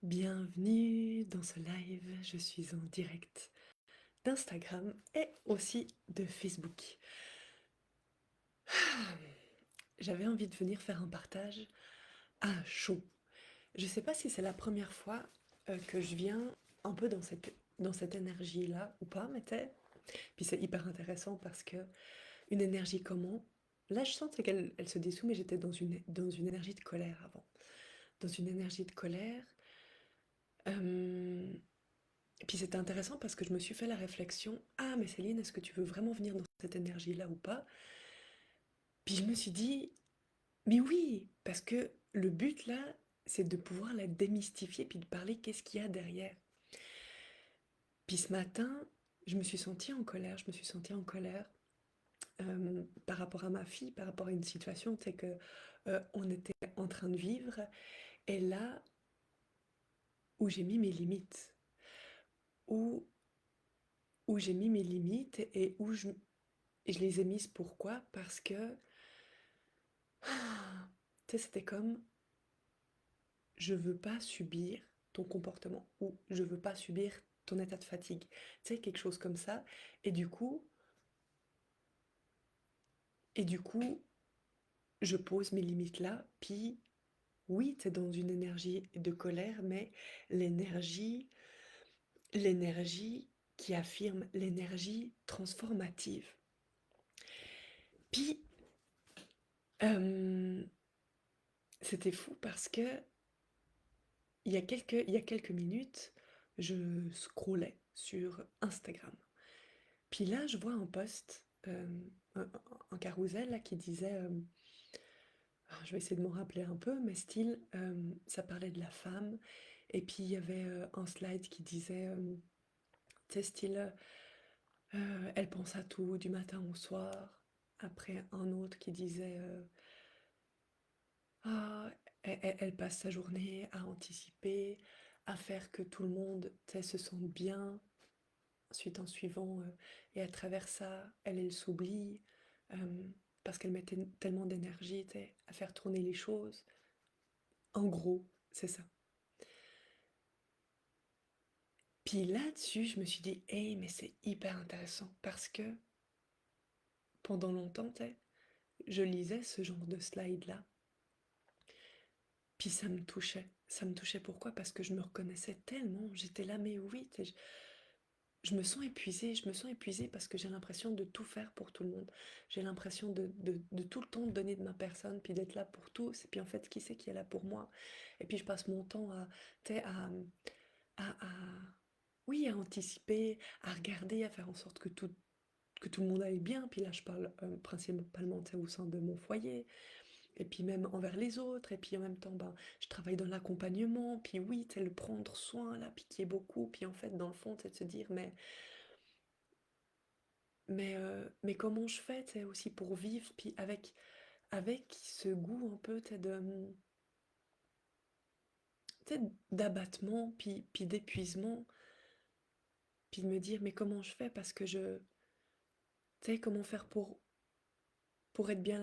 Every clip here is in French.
Bienvenue dans ce live, je suis en direct d'Instagram et aussi de Facebook. J'avais envie de venir faire un partage à chaud. Je sais pas si c'est la première fois que je viens un peu dans cette énergie-là ou pas, mais puis c'est hyper intéressant parce que une énergie comment? Là, je sentais qu'elle se dissout, mais j'étais dans une énergie de colère avant. Dans une énergie de colère. euh, Et puis c'était intéressant parce que je me suis fait la réflexion, ah mais Céline, est-ce que tu veux vraiment venir dans cette énergie-là ou pas? Puis je me suis dit, mais oui, parce que le but là, c'est de pouvoir la démystifier puis de parler qu'est-ce qu'il y a derrière. Puis ce matin, je me suis sentie en colère, je me suis sentie en colère par rapport à ma fille, par rapport à une situation, c'est que on était en train de vivre et là où j'ai mis mes limites, où, où j'ai mis mes limites et où je les ai mises pourquoi? Parce que tu sais, c'était comme je veux pas subir ton comportement ou je veux pas subir ton état de fatigue. Tu sais, quelque chose comme ça. Et du coup, et du coup, je pose mes limites là. Puis oui, t'es dans une énergie de colère, mais l'énergie qui affirme, l'énergie transformative. Puis euh, c'était fou parce que il y a quelques minutes, je scrollais sur Instagram. Puis là, je vois un post, un carrousel là, qui disait, je vais essayer de m'en rappeler un peu, mais style, ça parlait de la femme, et puis il y avait un slide qui disait, tu sais, style, elle pense à tout du matin au soir. Après, un autre qui disait, ah, elle passe sa journée à anticiper, à faire que tout le monde, tu sais, se sente bien. Ensuite, en suivant, et à travers ça, elle s'oublie, parce qu'elle mettait tellement d'énergie, tu sais, à faire tourner les choses. En gros, c'est ça. Puis là-dessus, je me suis dit, hey, mais c'est hyper intéressant parce que pendant longtemps, tu sais, je lisais ce genre de slide-là, puis ça me touchait. Ça me touchait pourquoi? Parce que je me reconnaissais tellement. J'étais là, mais oui, tu sais, je me sens épuisée parce que j'ai l'impression de tout faire pour tout le monde. J'ai l'impression de tout le temps donner de ma personne, puis d'être là pour tous. Et puis en fait, qui c'est qui est là pour moi? Et puis je passe mon temps à, tu sais, oui, à anticiper, à regarder, à faire en sorte que tout le monde aille bien. Puis là, je parle principalement, tu sais, au sein de mon foyer et puis même envers les autres, et puis en même temps, ben, je travaille dans l'accompagnement, puis oui, tu sais, le prendre soin, là, puis qui est beaucoup, puis en fait, dans le fond, c'est de se dire, mais comment je fais, tu sais, aussi pour vivre, puis avec ce goût un peu, tu sais, d'abattement, puis d'épuisement, puis de me dire, mais comment je fais, parce que tu sais, comment faire pour être bien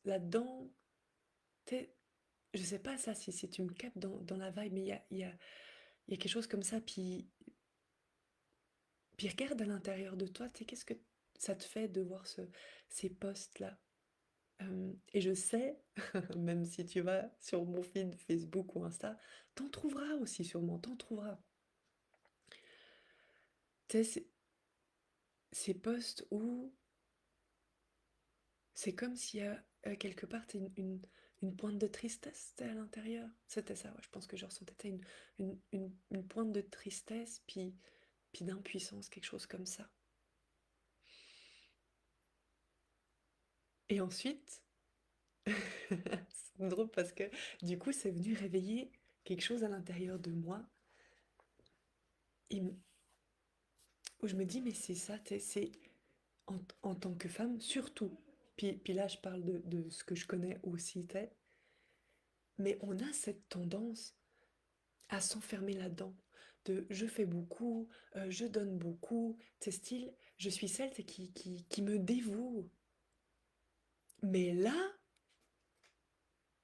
là-dedans, tu sais, je sais pas ça, si tu me captes dans la vibe, mais il y a quelque chose comme ça, puis regarde à l'intérieur de toi, tu sais, qu'est-ce que ça te fait de voir ces posts-là? Et je sais, même si tu vas sur mon feed Facebook ou Insta, t'en trouveras aussi sûrement, t'en trouveras. Tu sais, ces posts où c'est comme s'il y a quelque part t'as une pointe de tristesse t'sais, à l'intérieur. C'était ça, ouais, je pense que je ressentais t'as une pointe de tristesse, puis d'impuissance, quelque chose comme ça. Et ensuite, c'est drôle parce que du coup, c'est venu réveiller quelque chose à l'intérieur de moi et où je me dis, mais c'est ça, c'est en tant que femme, surtout. Puis là, je parle de ce que je connais aussi, mais on a cette tendance à s'enfermer là-dedans. De je fais beaucoup, je donne beaucoup, c'est style, je suis celle qui me dévoue. Mais là,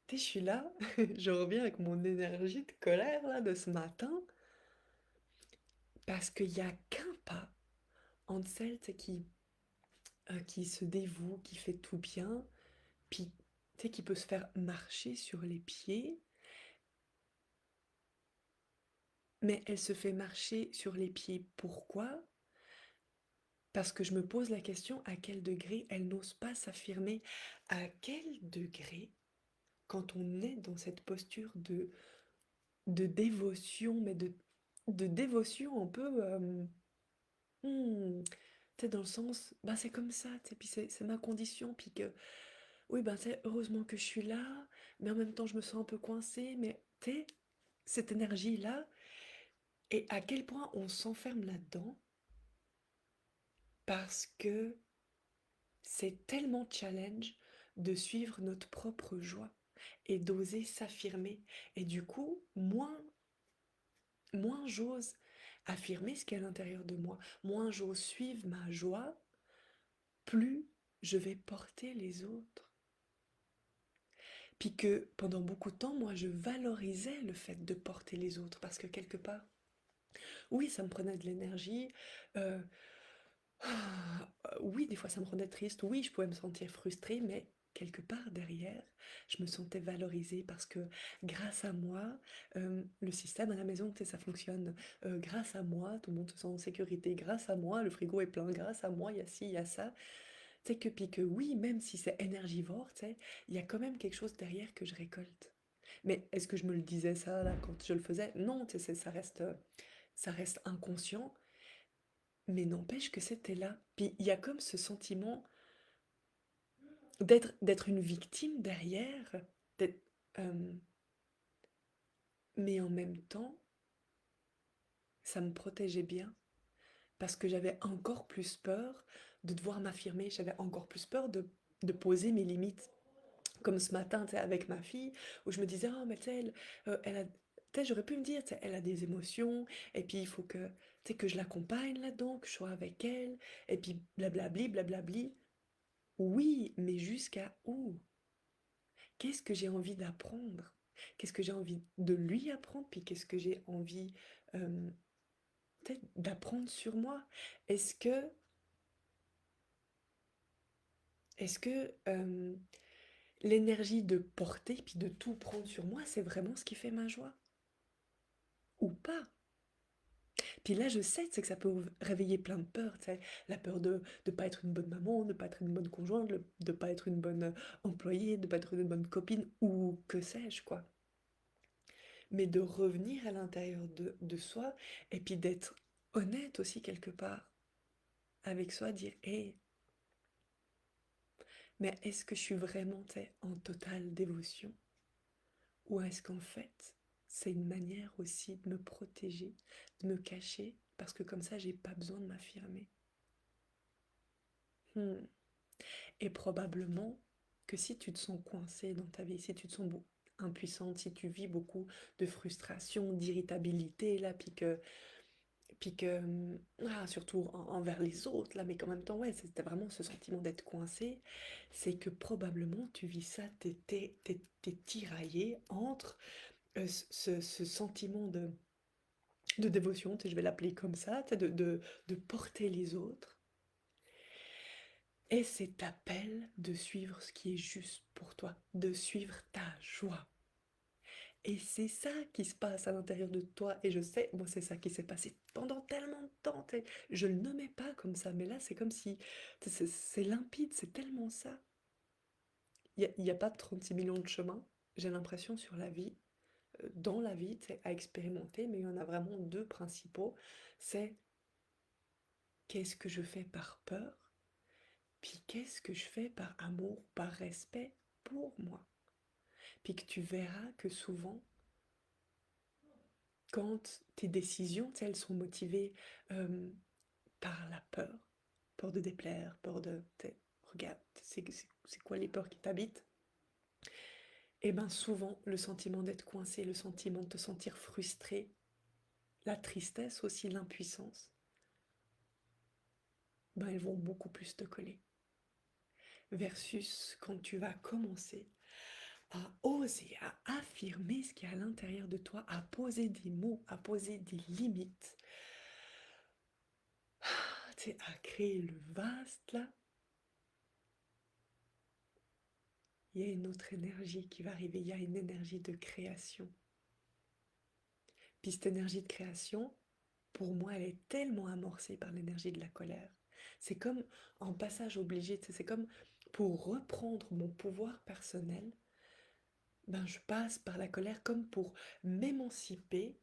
Tu sais, je suis là, je reviens avec mon énergie de colère là de ce matin, parce qu'il y a qu'un pas entre celle tu sais, qui se dévoue, qui fait tout bien, puis tu sais, qui peut se faire marcher sur les pieds, mais elle se fait marcher sur les pieds. Pourquoi? Parce que je me pose la question à quel degré elle n'ose pas s'affirmer, à quel degré, quand on est dans cette posture de dévotion, mais de dévotion un peu, tu sais, dans le sens, bah c'est comme ça, tu sais, puis c'est ma condition, puis que, oui, ben tu sais, heureusement que je suis là, mais en même temps je me sens un peu coincée, mais tu sais, cette énergie-là, et à quel point on s'enferme là-dedans, parce que c'est tellement challenge de suivre notre propre joie et d'oser s'affirmer. Et du coup, moins j'ose affirmer ce qu'il y a à l'intérieur de moi, moins j'ose suivre ma joie, plus je vais porter les autres. Puis que pendant beaucoup de temps, moi, je valorisais le fait de porter les autres parce que quelque part, oui, ça me prenait de l'énergie. euh, oui, des fois, ça me rendait triste. Oui, je pouvais me sentir frustrée, mais quelque part derrière, je me sentais valorisée parce que grâce à moi, le système à la maison, tu sais, ça fonctionne. Grâce à moi, tout le monde se sent en sécurité. Grâce à moi, le frigo est plein. Grâce à moi, il y a ci, il y a ça. Tu sais que puis que oui, même si c'est énergivore, tu sais, il y a quand même quelque chose derrière que je récolte. Mais est-ce que je me le disais ça là quand je le faisais? Non, tu sais, ça reste inconscient, mais n'empêche que c'était là. Puis il y a comme ce sentiment d'être une victime derrière, d'être, euh, mais en même temps, ça me protégeait bien parce que j'avais encore plus peur de devoir m'affirmer, j'avais encore plus peur de poser mes limites. Comme ce matin, tu sais, avec ma fille, où je me disais, ah, mais tu sais, elle a. Tu sais, j'aurais pu me dire, tu sais, elle a des émotions, et puis il faut que, tu sais, que je l'accompagne là-dedans, que je sois avec elle, et puis blablabli, blablabli. Oui, mais jusqu'à où? Qu'est-ce que j'ai envie d'apprendre? Qu'est-ce que j'ai envie de lui apprendre? Puis qu'est-ce que j'ai envie euh, peut-être d'apprendre sur moi? Est-ce que, est-ce que l'énergie de porter, puis de tout prendre sur moi, c'est vraiment ce qui fait ma joie? Ou pas? Puis là, je sais, c'est que ça peut réveiller plein de peurs, tu sais, la peur de ne pas être une bonne maman, de pas être une bonne conjointe, de pas être une bonne employée, de pas être une bonne copine, ou que sais-je, quoi. Mais de revenir à l'intérieur de soi, et puis d'être honnête aussi quelque part avec soi, dire, hé, mais est-ce que je suis vraiment, tu sais, en totale dévotion? Ou est-ce qu'en fait, c'est une manière aussi de me protéger, de me cacher, parce que comme ça, j'ai pas besoin de m'affirmer. Hmm. Et probablement que si tu te sens coincée dans ta vie, si tu te sens impuissante, si tu vis beaucoup de frustration, d'irritabilité, là, puis que surtout envers les autres, là, mais qu'en même temps, ouais, c'était vraiment ce sentiment d'être coincé, c'est que probablement tu vis ça, t'es tiraillé entre ce sentiment de dévotion, tu sais, je vais l'appeler comme ça, tu sais, de porter les autres, et cet appel de suivre ce qui est juste pour toi, de suivre ta joie. Et c'est ça qui se passe à l'intérieur de toi. Et je sais, moi, c'est ça qui s'est passé pendant tellement de temps. Je le nommais pas comme ça, mais là, c'est comme si c'est limpide, c'est tellement ça. Il y a pas 36 millions de chemins, j'ai l'impression, sur la vie, dans la vie, à expérimenter, mais il y en a vraiment deux principaux. C'est qu'est-ce que je fais par peur, puis qu'est-ce que je fais par amour, par respect pour moi. Puis que tu verras que souvent, quand tes décisions, tu sais, elles sont motivées euh, par la peur, peur de déplaire, peur de, tu sais, regarde, c'est quoi les peurs qui t'habitent? Et bien souvent, le sentiment d'être coincé, le sentiment de te sentir frustré, la tristesse aussi, l'impuissance, ben elles vont beaucoup plus te coller. Versus quand tu vas commencer à oser, à affirmer ce qui est à l'intérieur de toi, à poser des mots, à poser des limites, tu sais, à créer le vaste là, il y a une autre énergie qui va arriver, il y a une énergie de création. Puis cette énergie de création, pour moi, elle est tellement amorcée par l'énergie de la colère. C'est comme en passage obligé, tu sais, c'est comme pour reprendre mon pouvoir personnel, ben je passe par la colère comme pour m'émanciper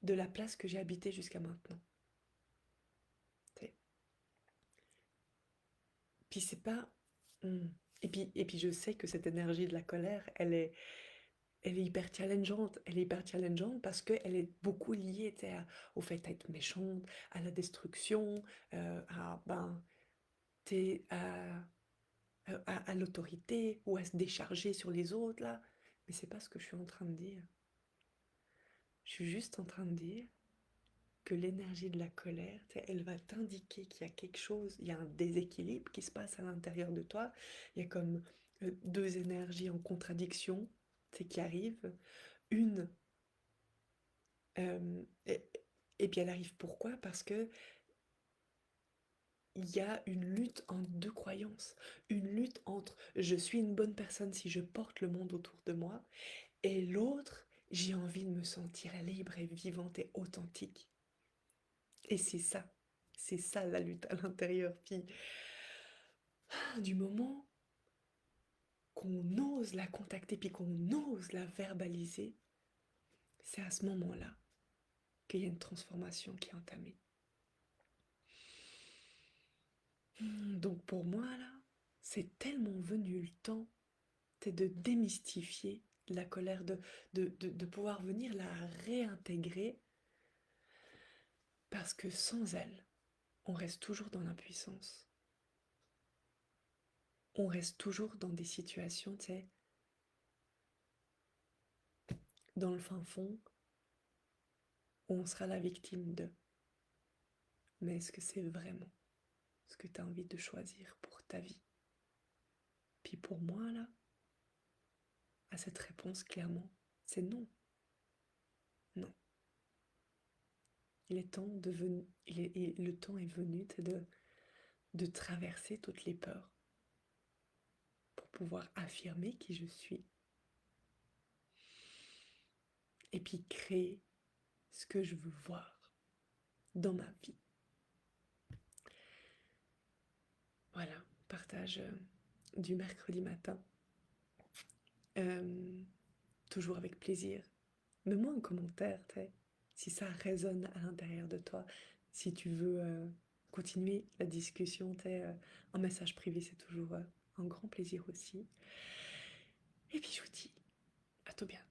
de la place que j'ai habitée jusqu'à maintenant. Tu sais. Puis c'est pas... Hmm. Et puis je sais que cette énergie de la colère, elle est hyper challengeante. Elle est hyper challengeante parce qu'elle est beaucoup liée, tu sais, au fait d'être méchante, à la destruction, à, ben, à l'autorité ou à se décharger sur les autres, là. Mais c'est pas ce que je suis en train de dire. Je suis juste en train de dire que l'énergie de la colère, tu sais, elle va t'indiquer qu'il y a quelque chose, il y a un déséquilibre qui se passe à l'intérieur de toi. Il y a comme deux énergies en contradiction, tu sais, qui arrivent. Une, euh, et, et puis elle arrive pourquoi? Parce que il y a une lutte entre deux croyances, une lutte entre je suis une bonne personne si je porte le monde autour de moi, et l'autre, j'ai envie de me sentir libre et vivante et authentique. Et c'est ça la lutte à l'intérieur. Puis du moment qu'on ose la contacter, puis qu'on ose la verbaliser, c'est à ce moment-là qu'il y a une transformation qui est entamée. Donc pour moi, là, c'est tellement venu le temps de démystifier la colère, de pouvoir venir la réintégrer, parce que sans elle, on reste toujours dans l'impuissance. On reste toujours dans des situations, tu sais, dans le fin fond, où on sera la victime de. Mais est-ce que c'est vraiment ce que tu as envie de choisir pour ta vie? Puis pour moi, là, à cette réponse, clairement, c'est non. Non. Le temps est venu de traverser toutes les peurs pour pouvoir affirmer qui je suis et puis créer ce que je veux voir dans ma vie. Voilà, partage du mercredi matin. Euh, Toujours avec plaisir. Mets-moi un commentaire, si ça résonne à l'intérieur de toi, si tu veux continuer la discussion, en message privé, c'est toujours un grand plaisir aussi. Et puis je vous dis à tout bientôt.